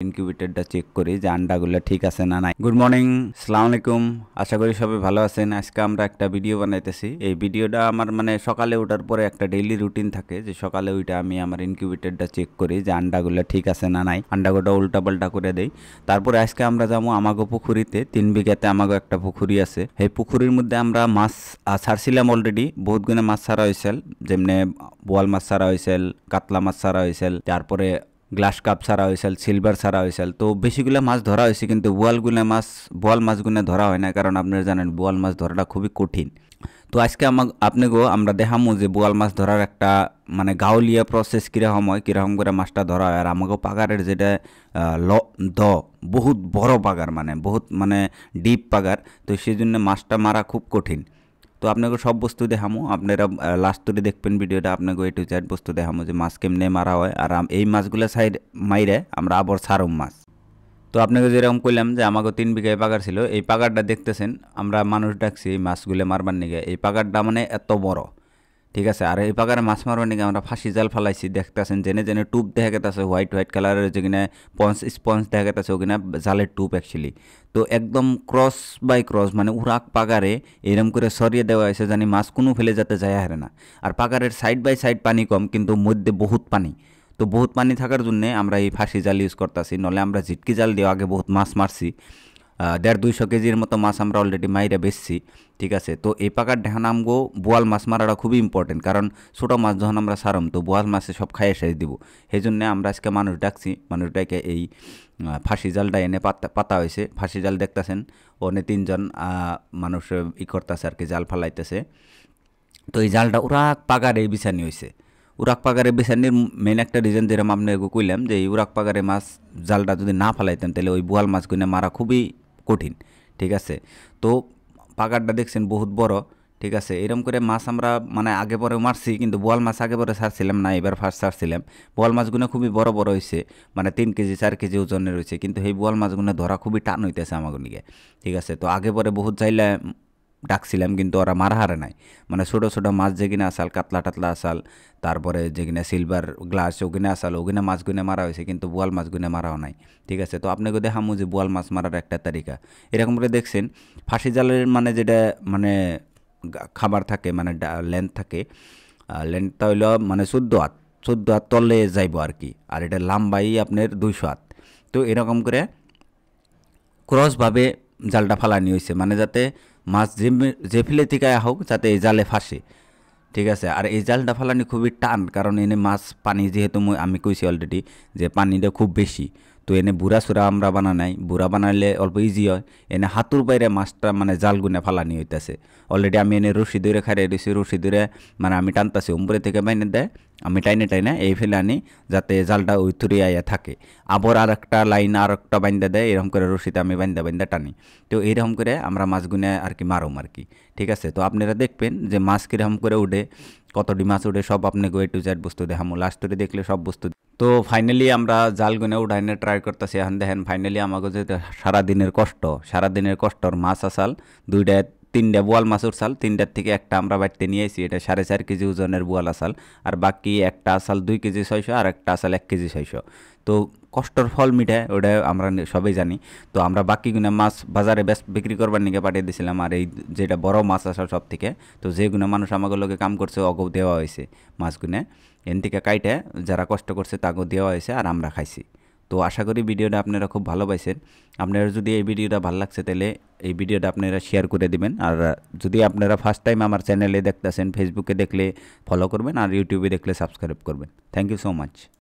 ইনকিউবেটরটা check করি যে আন্ডাগুলো ঠিক আছে না নাই। গুড মর্নিং, আসসালামু আলাইকুম। আশা করি সবাই ভালো আছেন। আজকে আমরা একটা ভিডিও বানাইতেছি। এই ভিডিওটা আমার সকালে ওঠার পরে একটা ডেইলি রুটিন থাকে যে সকালে ওইটা আমি আমার ইনকিউবেটরটা চেক করি যে আন্ডাগুলো ঠিক আছে না নাই, আন্ডাগুলো উল্টা পাল্টা করে দেই। তারপরে আজকে আমরা যাবো আমাগো পুকুরিতে। 3 বিঘাতে আমাগো একটা পুকুরি আছে। এই পুকুরির মধ্যে আমরা মাছ ছাড়ছিলাম অলরেডি, বহুত গুণে মাছ ছাড়া হয়েছিল, যেমনি বোয়াল মাছ ছাড়া হয়েছিল, কাতলা মাছ ছাড়া হয়েছিল, তারপরে গ্লাস কাপ ছাড়া হয়েছিল, সিলভার ছাড়া হয়েছিল। তো বেশিগুলো মাছ ধরা হয়েছে, কিন্তু বোয়াল মাছগুলো ধরা হয় না, কারণ আপনারা জানেন বোয়াল মাছ ধরাটা খুবই কঠিন। তো আজকে আমরা দেখামো যে বোয়াল মাছ ধরার একটা গাউলিয়া প্রসেস কীরকম হয়, কীরকম করে মাছটা ধরা হয়। আর আমাকে পাগারের যেটা বহুত বড় পাগার, বহুত ডিপ পাগার, তো সেই জন্য মাছটা মারা খুব কঠিন। তো আপনাকে সব বস্তু দেখামো, আপনারা লাস্ট তৈরি দেখবেন ভিডিওটা। আপনাকে A to Z বস্তু দেখামো যে মাছ কেমনে মারা হয়। আর এই মাছগুলো মাইরে আমরা আবার ছাড়ম মাছ। তো আপনাকে যেরকম কইলাম যে আমাকে 3 বিঘায় পাগার ছিল, এই পাগারটা দেখতেছেন আমরা মানুষ ডাকছি এই মাছগুলো মারবার নিগে। এই পাগারটা এত বড়, ঠিক আছে। আর এই পাগারে মাছ মারবার নিগে আমরা ফাঁসি জাল ফালাইছি, দেখতেছেন জেনে জেনে টুপ দেখা গেছে হোয়াইট কালারের, যেখানে স্পঞ্জ দেখা গেছে ওখানে জালের টুপ অ্যাকচুয়ালি। তো একদম ক্রস বাই ক্রস উড়াক পাগারে এরম করে সরিয়ে দেওয়া হয়েছে জানি মাছ কোনো ফেলে যাতে যায় হারে না। আর পাগারের সাইড বাই সাইড পানি কম, কিন্তু মধ্যে বহুত পানি। তো বহুত পানি থাকার জন্য আমরা এই ফাঁসি জাল ইউজ করতেছি, নলে আমরা ঝিটকি জাল দিয়ে আগে বহুত মাছ মারছি। 150-200 কেজির মতো মাছ আমরা অলরেডি মাইরে বেচছি, ঠিক আছে। তো এই পাকার ঢেহান আমগো বোয়াল মাছ মারাটা খুবই ইম্পর্টেন্ট, কারণ ছোটো মাছ যখন আমরা সারম তো বোয়াল মাছে সব খাইয়ে সাইজ দিব। সেই জন্যে আমরা আজকে মানুষ ডাকছি, মানুষটাকে এই ফাঁসি জালটা এনে পাতা হয়েছে। ফাঁসি জাল দেখতেছেন ওনে 3 জন মানুষ করতেছে আর কি, জাল ফালাইতেছে। তো এই জালটা উড়াক পাগারে বিছানি হয়েছে। উড়াক পাগারে বিছানির মেন একটা রিজন যেরকম আপনাকে কইলাম যে এই উড়াক পাগারে মাছ জালটা যদি না ফালাইতাম তাহলে ওই বোয়াল মাছগুলো মারা খুবই কঠিন, ঠিক আছে। তো পাগারটা দেখছেন বহুত বড়, ঠিক আছে। এরকম করে মাছ আমরা আগে পরে মারছি, কিন্তু বোয়াল মাছ আগে পরে ছাড়ছিলাম না, এবার ফার্স্ট ছাড়ছিলাম। বোয়াল মাছগুলো খুবই বড় বড় হয়েছে, 3 কেজি 4 কেজি ওজনের হয়েছে, কিন্তু এই বোয়াল মাছগুলো ধরা খুবই টান হইতেছে আমাকে নিয়ে, ঠিক আছে। তো আগে পরে বহুত চাইলে ডাকছিলাম, কিন্তু ওরা মারা হারে নাই। ছোটো ছোটো মাছ যেগুলো আসাল, কাতলা টাতলা আসাল, তারপরে যেগুলো সিলভার গ্লাস ওগুলো আসাল, ওগুলো মাছগুলো মারা হয়েছে, কিন্তু বোয়াল মাছগুলো মারাও নাই, ঠিক আছে। তো আপনাকে দেখামো যে বোয়াল মাছ মারার একটা তালিকা। এরকম করে দেখছেন ফাঁসি জালের যেটা খাবার থাকে, লেন্থ থাকে, লেন্থটা হইল 14 হাত তলে যাইব আর কি। আর এটা লাম্বাই আপনার 200 হাত। তো এরকম করে ক্রসভাবে জালটা ফালানি হয়েছে, যাতে মাছ যে ফিলে থেকে হোক যাতে এই জালে ফাঁসে, ঠিক আছে। আর এই জালটা ফালানি খুবই টান, কারণ এনে মাছ পানি যেহেতু আমি কইছি অলরেডি যে পানিটা খুব বেশি। তো এনে বুড়া সুরা আমরা বানাই, বুড়া বানাইলে অল্প ইজি হয়। এনে হাতুর বাইরে মাছটা জালগুনে ফালানি হইতেছে। অলরেডি আমি এনে রশি ধরে খাইয়ে দিয়েছি, রশি ধরে আমি টানতাছি, উপরে থেকে বাইনে দেয়, আমি টাইনে এই ফেলে আনি যাতে জালটা ওই থুরি আইয়া থাকে। আবার আর একটা লাইন আর একটা বাইন্দা দেয়, এরকম করে রশিতে আমি বাইন্দা টানি। তো এইরকম করে আমরা মাছগুনে আর কি মারুম আর কি, ঠিক আছে। তো আপনারা দেখবেন যে মাছ কীরকম করে উঠে, কতটি মাছ উঠে, সব আপনাকে A to Z বস্তু দেখামো। লাস্ট করে দেখলে সব বস্তু। তো ফাইনালি আমরা জাল গুনে উঠাইনে ট্রাই করতেছি। এখন দেখেন ফাইনালি আমাকে যে সারাদিনের কষ্টর মাছ আসাল 3টা বোয়াল মাছ উঠছাল, 3টার থেকে একটা আমরা বাড়িতে নিয়ে এসেছি। এটা 4.5 কেজি ওজনের বোয়াল আসাল, আর বাকি একটা আসাল 2 কেজি 600, আর একটা আসাল 1 কেজি 600। তো কষ্টর ফল মিঠে, ওটা আমরা সবাই জানি। তো আমরা বাকিগুলো মাছ বাজারে বিক্রি করবার নিকে পাঠিয়ে দিয়েছিলাম। আর এই যেটা বড় মাছ আসা সব থেকে, তো যেগুলো মানুষ আমাকে লোকে কাম করছে অগৌ দেওয়া হয়েছে মাছগুলো, এন থেকে কাইটে যারা কষ্ট করছে তাকেও দেওয়া হয়েছে, আর আমরা খাইছি। তো আশা করি ভিডিওটা আপনারা খুব ভালো পাইছেন। আপনারা যদি এই ভিডিওটা ভালো লাগছে তাহলে এই ভিডিওটা আপনারা শেয়ার করে দিবেন। আর যদি আপনারা ফার্স্ট টাইম আমার চ্যানেলে দেখতেছেন, ফেসবুকে দেখলে ফলো করবেন, আর ইউটিউবে দেখলে সাবস্ক্রাইব করবেন। Thank you so much.